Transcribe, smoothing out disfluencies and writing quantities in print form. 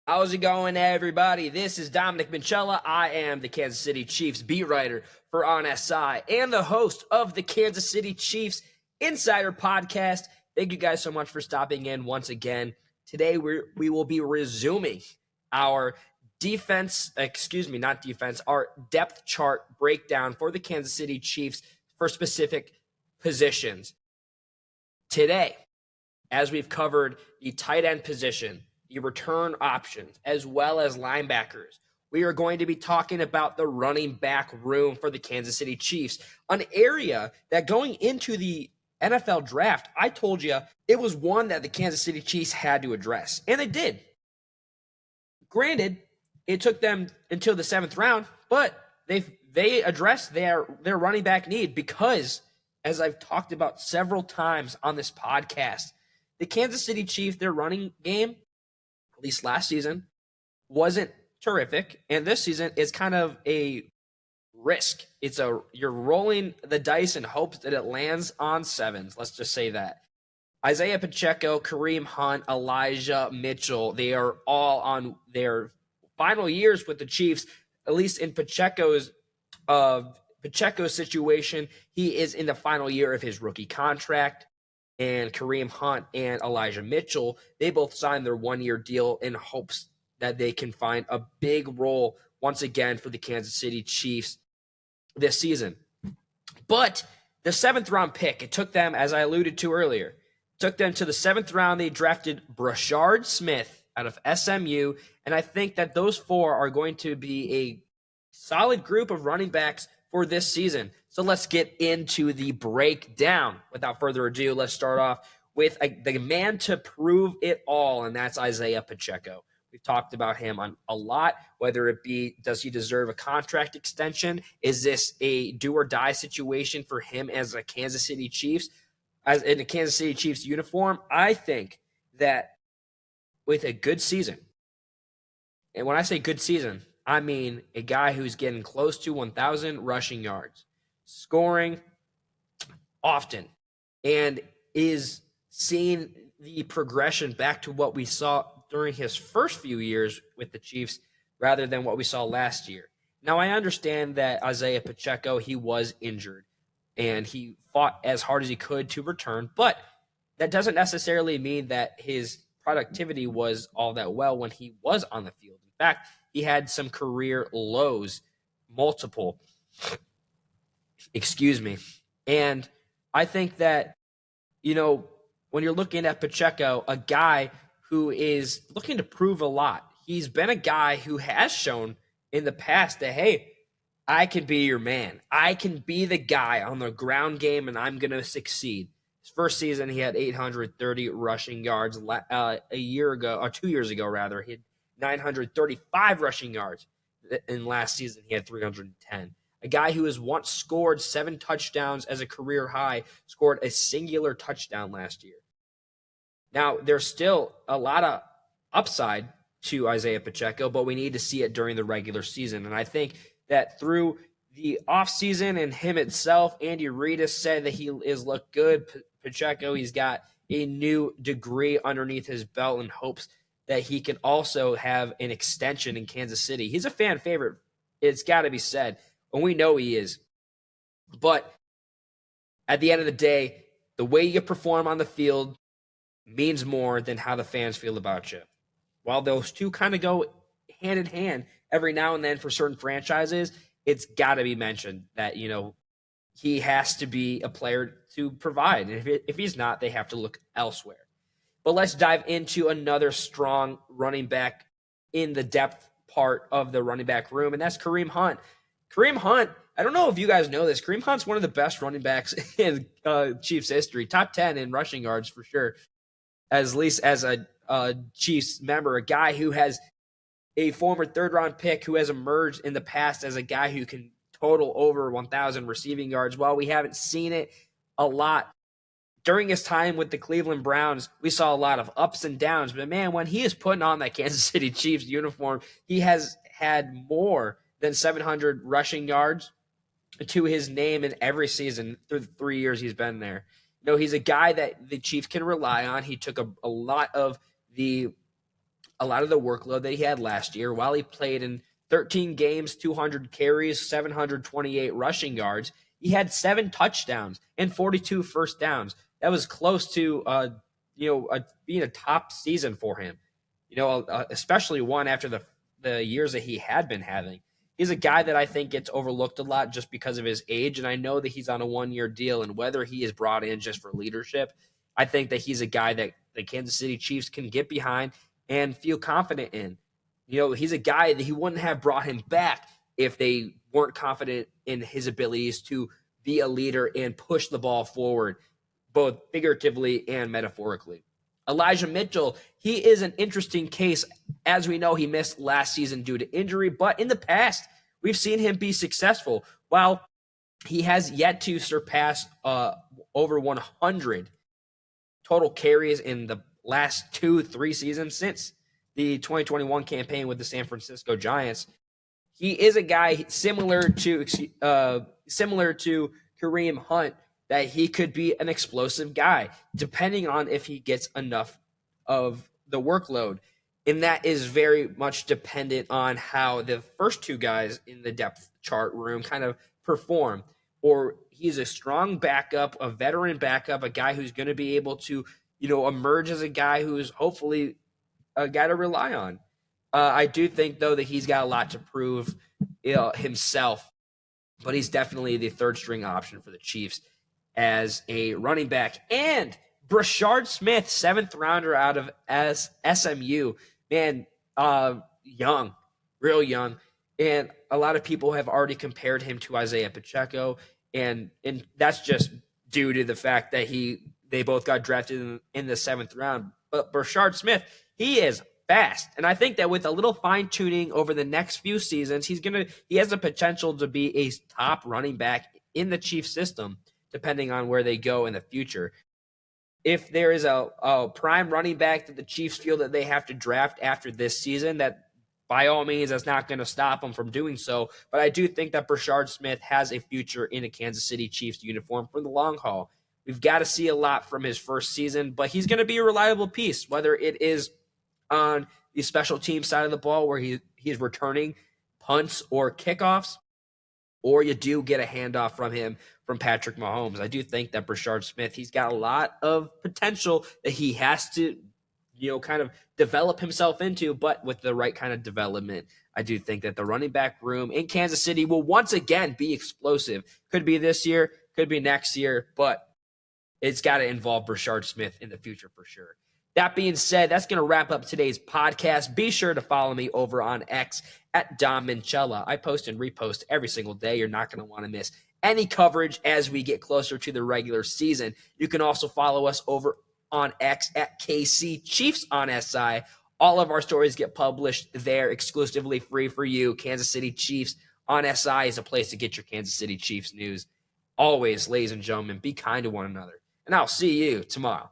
How's it going, everybody? This is Dominic Minchella. I am the Kansas City Chiefs beat writer for On SI and the host of the Kansas City Chiefs Insider Podcast. Thank you guys so much for stopping in once again. Today, we will be resuming our our depth chart breakdown for the Kansas City Chiefs for specific positions. Today, as we've covered the tight end position, the return options, as well as linebackers, we are going to be talking about the running back room for the Kansas City Chiefs, an area that going into the NFL draft, I told you it was one that the Kansas City Chiefs had to address, and they did. Granted, it took them until the 7th round, but they addressed their running back need because, as I've talked about several times on this podcast, the Kansas City Chiefs, their running game, at least last season, wasn't terrific, and this season is kind of a risk. You're rolling the dice in hopes that it lands on sevens. Let's just say that. Isaiah Pacheco, Kareem Hunt, Elijah Mitchell, they are all on their final years with the Chiefs, at least in Pacheco's situation. He is in the final year of his rookie contract. And Kareem Hunt and Elijah Mitchell, they both signed their one-year deal in hopes that they can find a big role once again for the Kansas City Chiefs this season. But the 7th round pick, it took them, as I alluded to earlier, took them to the 7th round. They drafted Brashard Smith out of SMU, and I think that those four are going to be a solid group of running backs for this season. So let's get into the breakdown. Without further ado, let's start off with the man to prove it all, and that's Isaiah Pacheco. We've talked about him on a lot, whether it be, does he deserve a contract extension? Is this a do-or-die situation for him as a Kansas City Chiefs? As in a Kansas City Chiefs uniform, I think that with a good season, and when I say good season, I mean a guy who's getting close to 1,000 rushing yards, scoring often, and is seeing the progression back to what we saw during his first few years with the Chiefs rather than what we saw last year. Now, I understand that Isaiah Pacheco, he was injured, and he fought as hard as he could to return, but that doesn't necessarily mean that his productivity was all that well when he was on the field. In fact, he had some career lows, multiple. And I think that, when you're looking at Pacheco, a guy who is looking to prove a lot, he's been a guy who has shown in the past that, hey, I can be your man. I can be the guy on the ground game, and I'm going to succeed. His first season, he had 830 rushing yards. A year ago, or 2 years ago, rather, he had 935 rushing yards. In last season, he had 310. A guy who has once scored 7 touchdowns as a career high, scored a singular touchdown last year. Now, there's still a lot of upside to Isaiah Pacheco, but we need to see it during the regular season. And I think that through the offseason and him itself, Andy Reid has said that he is looked good. Pacheco, he's got a new degree underneath his belt and hopes that he can also have an extension in Kansas City. He's a fan favorite. It's got to be said. And we know he is. But at the end of the day, the way you perform on the field means more than how the fans feel about you. While those two kind of go hand in hand every now and then for certain franchises, it's got to be mentioned that, he has to be a player to provide. And if he's not, they have to look elsewhere. But let's dive into another strong running back in the depth part of the running back room, and that's Kareem Hunt. Kareem Hunt, I don't know if you guys know this, Kareem Hunt's one of the best running backs in Chiefs history. Top 10 in rushing yards for sure, at least as a Chiefs member, a guy who has a former third-round pick who has emerged in the past as a guy who can total over 1,000 receiving yards. While we haven't seen it a lot during his time with the Cleveland Browns, we saw a lot of ups and downs. But, man, when he is putting on that Kansas City Chiefs uniform, he has had more than 700 rushing yards to his name in every season through the 3 years he's been there. He's a guy that the Chiefs can rely on. He took a lot of the a lot of the workload that he had last year while he played in 13 games, 200 carries, 728 rushing yards. He had 7 touchdowns and 42 first downs. That was close to being a top season for him. Especially one after the years that he had been having. He's a guy that I think gets overlooked a lot just because of his age, and I know that he's on a 1-year deal, and whether he is brought in just for leadership, I think that he's a guy that the Kansas City Chiefs can get behind and feel confident in. He's a guy that he wouldn't have brought him back if they weren't confident in his abilities to be a leader and push the ball forward, both figuratively and metaphorically. Elijah Mitchell, he is an interesting case. As we know, he missed last season due to injury, but in the past, we've seen him be successful. While he has yet to surpass over 100 total carries in the last 2-3 seasons since the 2021 campaign with the San Francisco Giants, he is a guy similar to Kareem Hunt, that he could be an explosive guy, depending on if he gets enough of the workload. And that is very much dependent on how the first 2 guys in the depth chart room kind of perform. Or he's a strong backup, a veteran backup, a guy who's going to be able to, emerge as a guy who's hopefully a guy to rely on. I do think, though, that he's got a lot to prove himself, but he's definitely the third string option for the Chiefs as a running back. And Brashard Smith, 7th rounder out of SMU. Man, young, real young. And a lot of people have already compared him to Isaiah Pacheco. And that's just due to the fact that they both got drafted in the 7th round. But Brashard Smith, he is fast. And I think that with a little fine-tuning over the next few seasons, he has the potential to be a top running back in the Chiefs system, depending on where they go in the future. If there is a prime running back that the Chiefs feel that they have to draft after this season, that by all means, that's not going to stop them from doing so. But I do think that Brashard Smith has a future in a Kansas City Chiefs uniform for the long haul. We've got to see a lot from his first season, but he's going to be a reliable piece, whether it is on the special team side of the ball where he's returning punts or kickoffs, or you do get a handoff from him from Patrick Mahomes. I do think that Brashard Smith, he's got a lot of potential that he has to, kind of develop himself into, but with the right kind of development, I do think that the running back room in Kansas City will once again be explosive. Could be this year, could be next year, but it's got to involve Brashard Smith in the future for sure. That being said, that's going to wrap up today's podcast. Be sure to follow me over on X at Dom Minchella. I post and repost every single day. You're not going to want to miss any coverage as we get closer to the regular season. You can also follow us over on X at KC Chiefs on SI. All of our stories get published there exclusively free for you. Kansas City Chiefs on SI is a place to get your Kansas City Chiefs news. Always, ladies and gentlemen, be kind to one another. And I'll see you tomorrow.